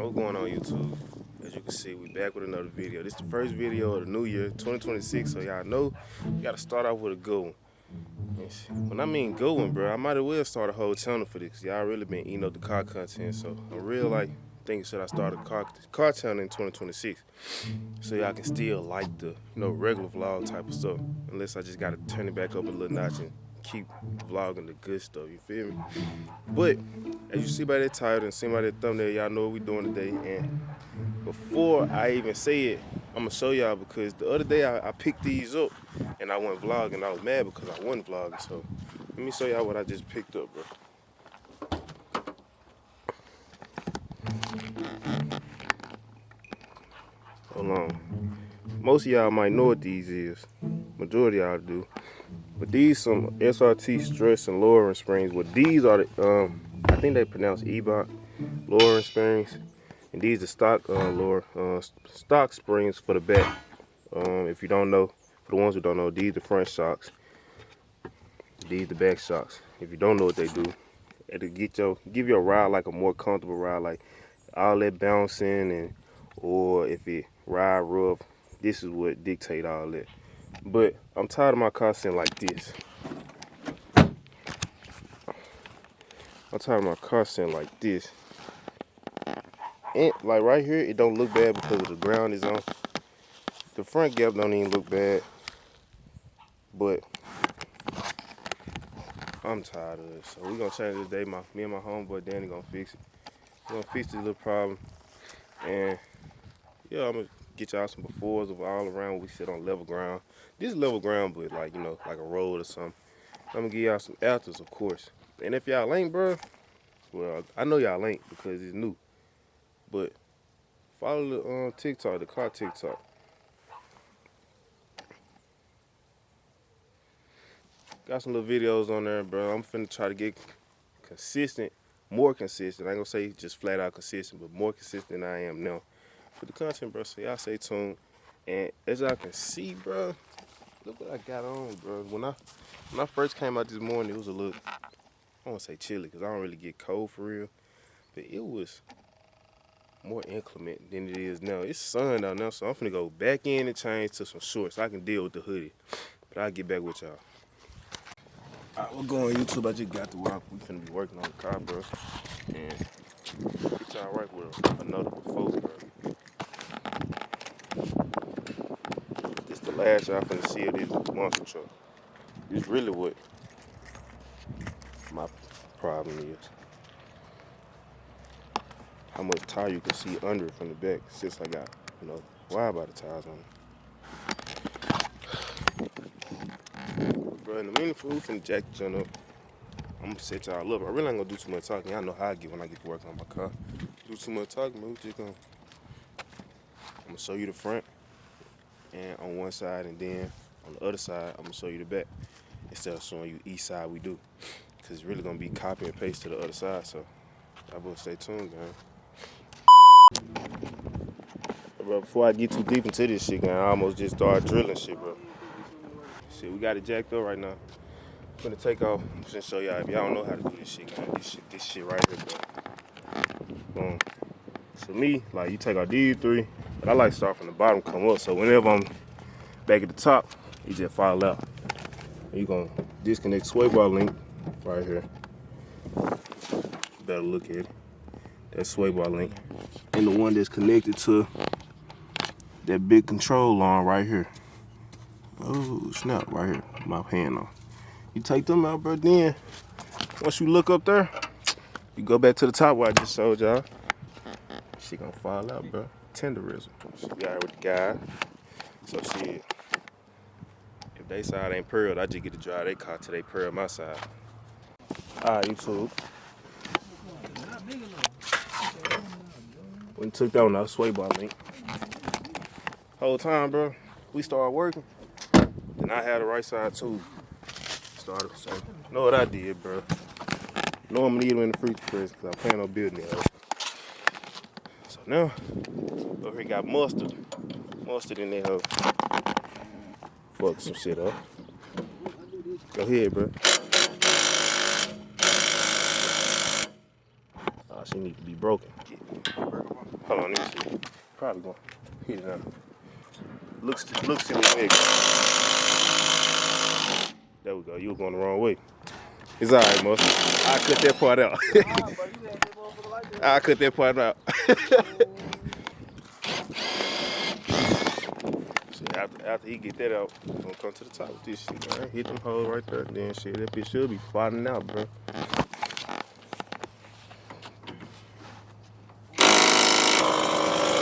Man, what's going on YouTube? As you can see, we back with another video. This is the first video of the new year, 2026, so y'all know you gotta start off with a good one. When I mean good one, bro, I might as well start a whole channel for this. Y'all really been eating up the car content, so I'm real like thinking should I start a car channel in 2026, so y'all can still like the regular vlog type of stuff. Unless I just gotta turn it back up a little notch and keep vlogging the good stuff, you feel me? But as you see by that title and see by that thumbnail, y'all know what we doing today. And before I even say it, I'm gonna show y'all, because the other day I picked these up and I went vlogging. I was mad because I wasn't vlogging. So let me show y'all what I just picked up, bro. Hold on. Most of y'all might know what these is. Majority of y'all do. But these some SRT stress and lowering springs. Well, these are the I think they pronounce E-Bot lowering springs, and these are stock stock springs for the back. If you don't know, for the ones who don't know, these the front shocks. These the back shocks. If you don't know what they do, it'll give your ride like a more comfortable ride, like all that bouncing, and or if it ride rough, this is what dictate all that. But I'm tired of my car sitting like this. I'm tired of my car sitting like this. And like right here, it don't look bad because of the ground is on. The front gap don't even look bad. But I'm tired of it. So we're gonna change this day. Me and my homeboy Danny gonna fix it. We're gonna fix this little problem. And yeah, I'm gonna get y'all some befores of all around when we sit on level ground. This is level ground, but like, like a road or something. I'm gonna give y'all some afters, of course. And if y'all ain't, bro, well, I know y'all ain't because it's new. But follow the TikTok, the car TikTok. Got some little videos on there, bro. I'm finna try to get consistent, more consistent. I ain't gonna say just flat out consistent, but more consistent than I am now for the content, bro. So y'all stay tuned. And as y'all can see, bro, look what I got on, bro. When I first came out this morning, it was a little, I don't want to say chilly because I don't really get cold for real, but it was more inclement than it is now. It's sun out now, so I'm finna go back in and change to some shorts so I can deal with the hoodie. But I'll get back with y'all. Alright, we're going YouTube. I just got to work. We finna be working on the car, bro. And get y'all right with another before, bro. This the last y'all finna see of this monster truck. It's really what my problem is. How much tire you can see under it from the back, since I got, wide body tires on it. Bro, in the meaningful, we finna jack the joint up. I'm gonna set y'all up. I really ain't gonna do too much talking. Y'all know how I get when I get to work on my car. Do too much talking, man. I'm gonna show you the front and on one side, and then on the other side, I'm gonna show you the back instead of showing you each side we do. Cause it's really gonna be copy and paste to the other side, so y'all better stay tuned, man. Bro, before I get too deep into this shit, man, I almost just started drilling shit, bro. Shit, we got it jacked up right now. I'm gonna take off. I'm just show y'all. If y'all don't know how to do this shit, man, this shit right here, bro. Boom. So me, like, you take out these three, but I like to start from the bottom, come up. So whenever I'm back at the top, you just fall out. And you gonna disconnect sway bar link right here. Better look at it. That sway bar link. And the one that's connected to that big control arm right here. Oh, snap, right here. My hand on. You take them out, bro, then once you look up there, you go back to the top where I just showed y'all. She gonna fall out, bro. Tenderism. She got her with the guy. So shit, if they side ain't pearled, I just get to drive their car till they pearl my side. Alright, YouTube. We took that on our sway bar link. Whole time, bro, we started working. Then I had the right side too. Started, so you know what I did, bro. Know I'm gonna need them in the freezer press because I plan on building it. So now, over here got mustard in there. Fuck some shit up. Go ahead, bro. Oh, she need to be broken. Hold on, let me see. Probably gonna hit it now. Looks in the way. There we go. You were going the wrong way. It's alright, Mo. I cut that part out. I cut that part out. After he get that out, we're gonna come to the top with this shit, man. Hit them holes right there. Then shit, that bitch should be falling out, bro.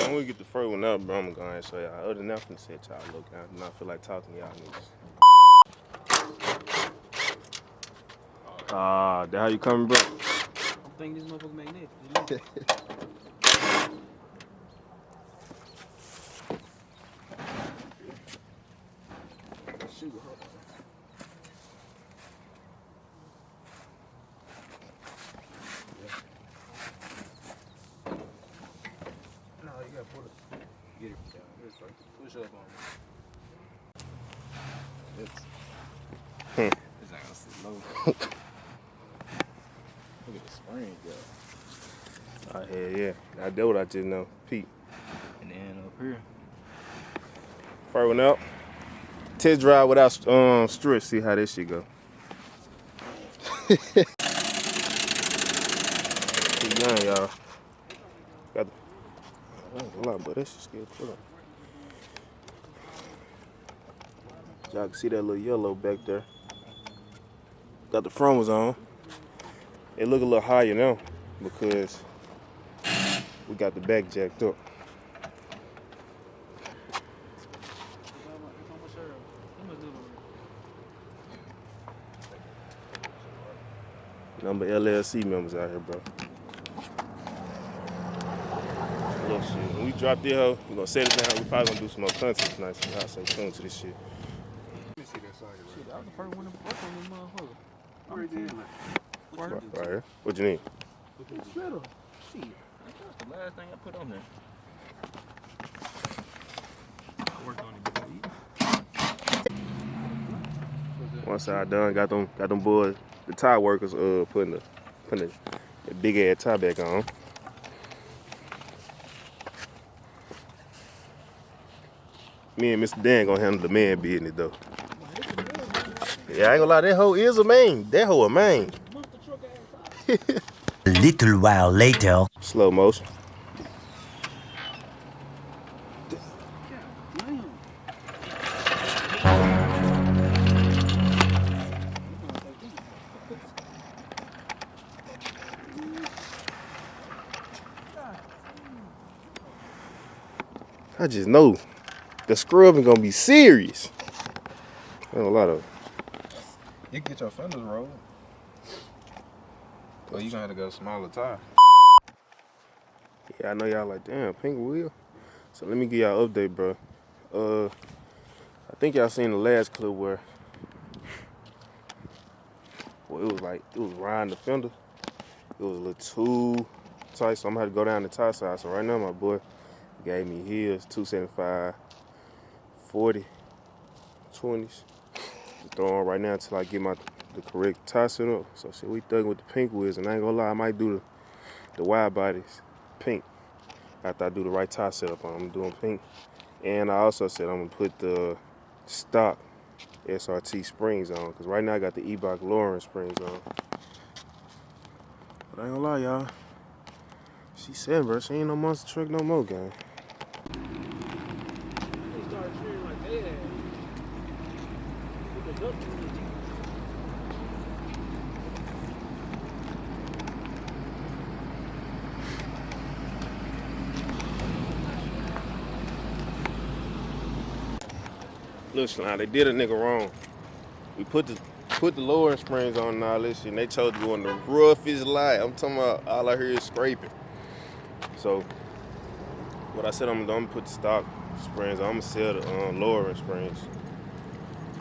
When we get the first one out, bro, I'm gonna go ahead and show y'all. Other than that, I'm gonna set y'all look. I do not feel like talking to y'all niggas. Ah, that how you coming, bro? I'm thinking this motherfucker magnetic. Shoot, hold on. No, you gotta pull it. Get it down. This way. Push up on it. It's not gonna sit low. Look at the spring, yo. Oh, hell yeah. I did what I just know. Pete. And then up here. First one out. Test drive without stress. See how this shit go. Keep going, y'all. Got the, I ain't gonna lie, but that shit scared put up. Y'all can see that little yellow back there. Got the front ones on. It look a little higher now because we got the back jacked up. Number LLC members out here, bro. Look, shit. When we drop this hoe, we're gonna set it down. We probably gonna do some more content tonight, so y'all stay tuned to this shit. Let me see that side. Shit, I was the first one to work on this motherfucker. Right here. What you need? Shredder. Shit, that's the last thing I put on there. I worked on it before you. Once I done, got them boys, the tire workers, putting the big ass tie back on. Me and Mr. Dan gonna handle the man business though. Yeah, I ain't gonna lie, that hoe is a man. That hoe a man. A little while later. Slow motion. I just know the scrubbing gonna be serious. There's a lot of. You can get your fenders rolled. Well, you gonna have to go smaller tire. Yeah, I know y'all like, damn, pink wheel. So let me give y'all an update, bro. I think y'all seen the last clip where it was riding the fender. It was a little too tight, so I'm gonna have to go down the tie side. So right now, my boy gave me his 275, 40, 20s. Throw on right now until I get the correct tie set up. So shit, we thugging with the pink wheels, and I ain't gonna lie, I might do the wide bodies pink after I do the right tie setup on them. I'm doing pink, and I also said I'm gonna put the stock SRT springs on, cause right now I got the E-Box lowering springs on. But I ain't gonna lie, y'all. She said, bro, she ain't no monster truck no more, gang. Look, now they did a nigga wrong. We put the lowering springs on and all this shit, and they chose to go on the roughest light. I'm talking about all I hear is scraping. So, what I said I'm gonna put the stock springs. I'm gonna sell the lowering springs.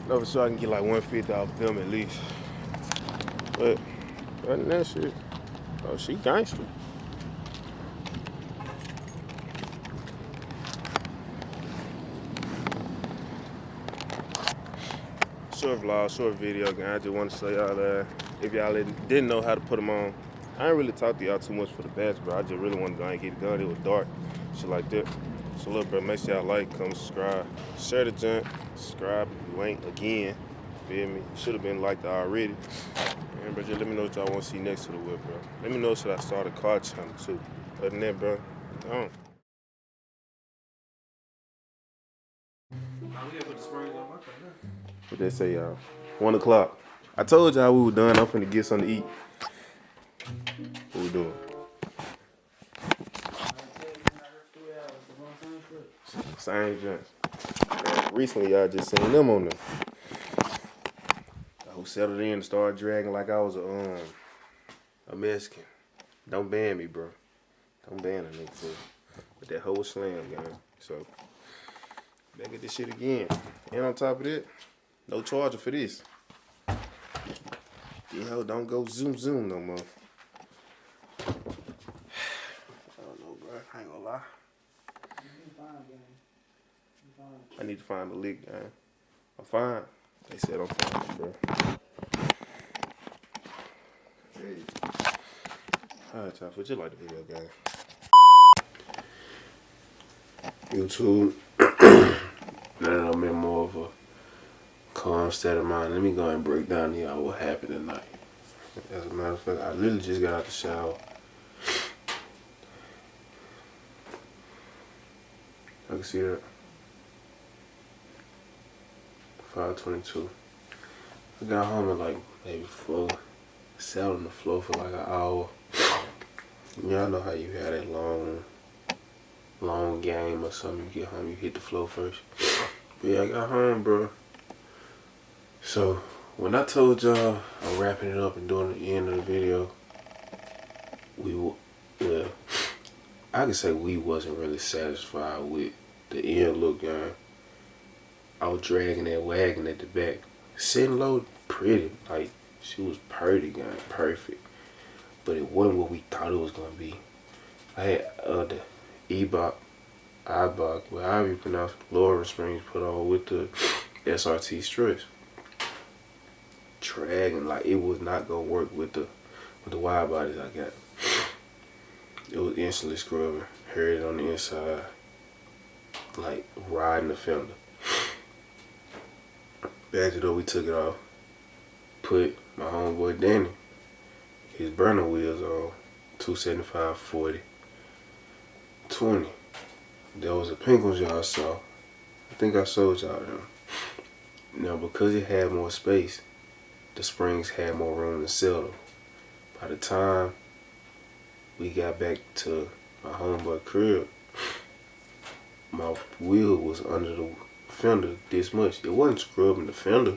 No, for sure I can get like 150 off them at least. But other than that shit, oh, she gangster. Short vlog, short video, gang. I just want to show y'all that if y'all didn't know how to put them on, I ain't really talk to y'all too much for the batch, bro. I just really wanted to go and get it done. It was dark, shit like that. So look, bro, make sure y'all like, comment, subscribe, share the junk, subscribe if you ain't again. Feel me? Should have been liked already. And bro, just let me know what y'all want to see next to the whip, bro. Let me know should I start a car channel too. Other than that, bro, I don't. What they say, y'all? 1 o'clock. I told y'all we were done. I'm finna get something to eat. What we doing? Same joints. Recently, y'all just seen them on there. I was settled in and started dragging like I was a Mexican. Don't ban me, bro. Don't ban a nigga for but that whole slam, gang. So, back at this shit again. And on top of that, no charger for this. These hoes don't go zoom no more. I don't know, bro. I ain't gonna lie. I need to find the lick, gang. I'm fine. They said I'm fine, bro. Hey. Alright, time for just like the video, gang. YouTube. Now that I'm in more of a calm state of mind, let me go and break down to y'all what happened tonight. As a matter of fact, I literally just got out the shower. I can see that. 5:22. I got home at like maybe 4. Sat on the floor for like an hour. Y'all know how you had that long game or something. You get home, you hit the floor first. But yeah, I got home, bro. So when I told y'all I'm wrapping it up and doing the end of the video, well, I can say we wasn't really satisfied with the end look, gang. I was dragging that wagon at the back. Sitting low, pretty. Like, she was pretty, gang. Perfect. But it wasn't what we thought it was going to be. I had the iBoc, however you pronounce it, lowering springs put on with the SRT struts. Dragging, like it was not going to work with the wide bodies I got. It was instantly scrubbing. Heard it on the inside. Like riding the fender. Back to though, we took it off. Put my homeboy Danny, his burner wheels on, 275, 40, 20. There was a pink one y'all saw. I think I showed y'all them. Now because it had more space, the springs had more room to settle. By the time we got back to my homeboy crib, my wheel was under the fender this much. It wasn't scrubbing the fender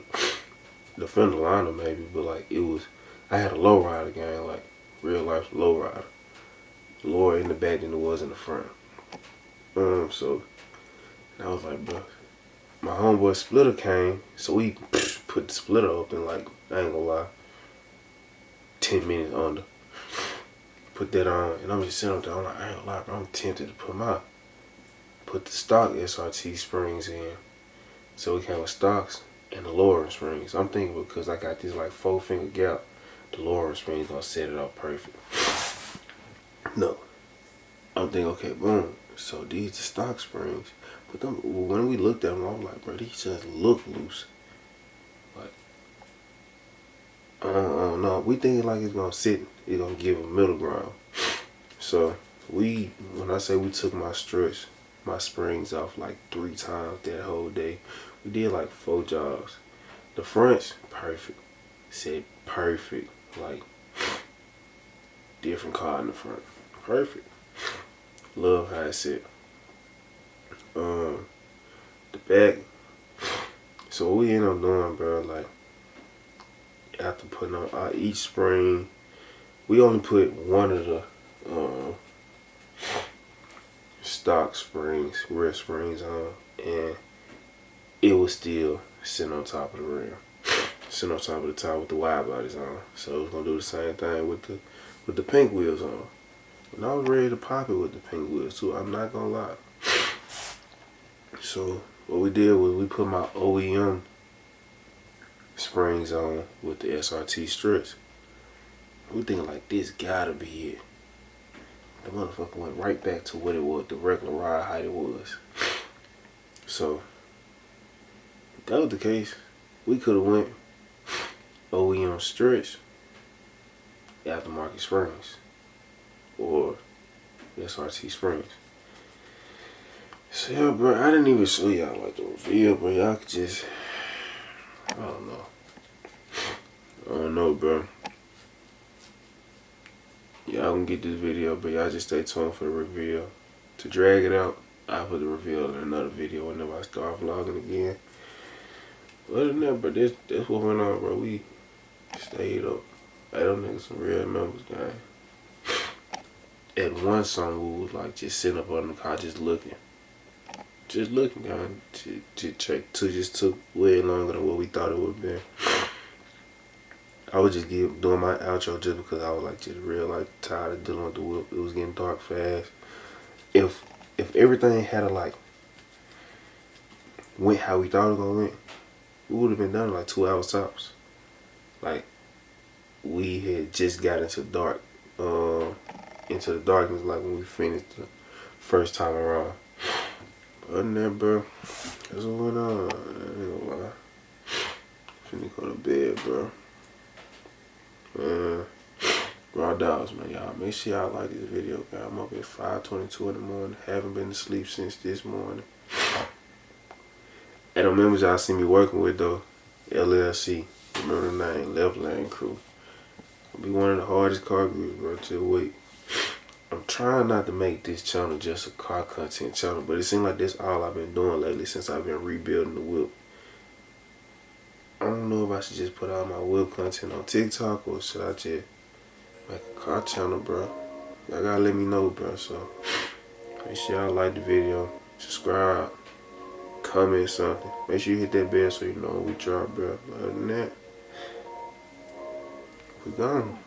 liner maybe, but like it was, I had a low rider, gang, like real life low rider. Lower in the back than it was in the front. So I was like, bro, my homeboy splitter came, so we put the splitter up in like, I ain't gonna lie, 10 minutes under. Put that on, and I'm just sitting up there, I'm like, I ain't gonna lie, bro, I'm tempted to put the stock SRT springs in. So we came with stocks and the lowering springs. I'm thinking because I got this like 4-finger gap, the lowering springs gonna set it up perfect. No. I'm thinking, okay, boom. So these the stock springs. But them, when we looked at them, I was like, bro, these just look loose. Like, I don't know. We thinking like it's gonna sit, it's gonna give a middle ground. So when I say we took my struts, my springs off like 3 times that whole day. We did like 4 jobs. The fronts, perfect. Said perfect. Like, different car in the front. Perfect. Love how it sit. The back. So what we end up doing, bro, like, after putting on each spring, we only put one of the stock springs, rear springs on, and it was still sitting on top of the rim, sitting on top of the top with the wide bodies on. So it was gonna do the same thing with the pink wheels on. And I was ready to pop it with the pink wheels too. I'm not gonna lie. So what we did was we put my OEM springs on with the SRT struts. We thinking like this gotta be it. The motherfucker went right back to what it was, the regular ride height it was. So if that was the case, we could have went OEM stretch, aftermarket springs, or SRT springs. So yeah, bro, I didn't even show y'all like the reveal, bro. Y'all could just, I don't know, bro. Y'all gonna get this video, but y'all just stay tuned for the reveal. To drag it out, I'll put the reveal in another video whenever I start vlogging again. Other than that, bro, that's what went on, bro. We stayed up. I don't think some real members, gang. At one song, we was like just sitting up on the car, just looking, gang. Just took way longer than what we thought it would have been. I was just doing my outro just because I was like just real like tired of dealing with the whip. It was getting dark fast. If everything had like went how we thought it was gonna went, we would have been done in like 2 hours tops. Like we had just got into the darkness like when we finished the first time around. Other than that, bro, that's what went on. I ain't gonna lie. Finna go to bed, bro. Man, raw dogs, man, y'all. Make sure y'all like this video, guys. I'm up at 5:22 in the morning. Haven't been to sleep since this morning. And the members y'all see me working with though, LLC. Remember the name, Left Lane Crew. I'll be one of the hardest car groups, bro. Just wait. I'm trying not to make this channel just a car content channel, but it seems like that's all I've been doing lately since I've been rebuilding the whip. I don't know if I should just put all my whip content on TikTok or should I just make a car channel, bro. Y'all gotta let me know, bro. So make sure y'all like the video, subscribe, comment something. Make sure you hit that bell so you know when we drop, bro. Other than that, we gone.